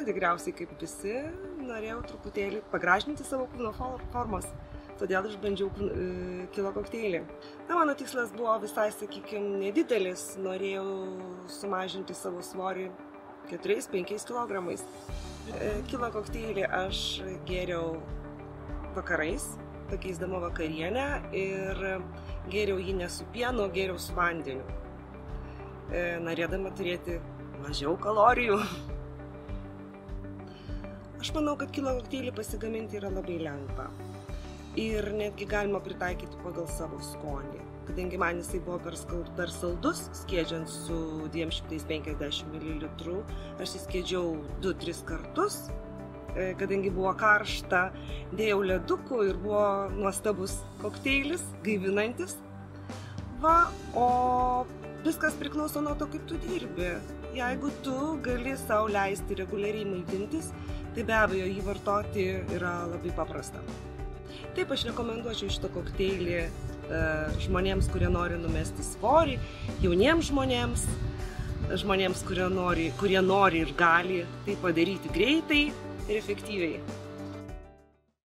Na, tikriausiai kaip visi, norėjau truputėlį pagražinti savo kūno formas, todėl išbandžiau kilo kokteilį. Na, mano tikslas buvo visai, sakykime, nedidelis, norėjau sumažinti savo svorį 4-5 kilogramais. Kilo kokteilį aš gėriau vakarais, pakeisdama vakarienę ir gėriau jį ne su pienu, gėriau su vandeniu, norėdama turėti mažiau kalorijų. Aš manau, kad kilo kokteilį pasigaminti yra labai lengva ir netgi galima pritaikyti pagal savo skonį. Kadangi man jisai buvo per saldus, skiedžiant su 250 ml, aš įskiedžiau 2-3 kartus, kadangi buvo karšta, dėjau ledukų ir buvo nuostabus kokteilis, gaivinantis. O viskas priklauso nuo to, kaip tu dirbi. Jeigu tu gali sau leisti reguliariai maitintis, tai be abejo jį vartoti yra labai paprasta. Taip, aš rekomenduočiau šitą kokteilį žmonėms, kurie nori numesti svorį, jauniems žmonėms, kurie nori ir gali tai padaryti greitai ir efektyviai.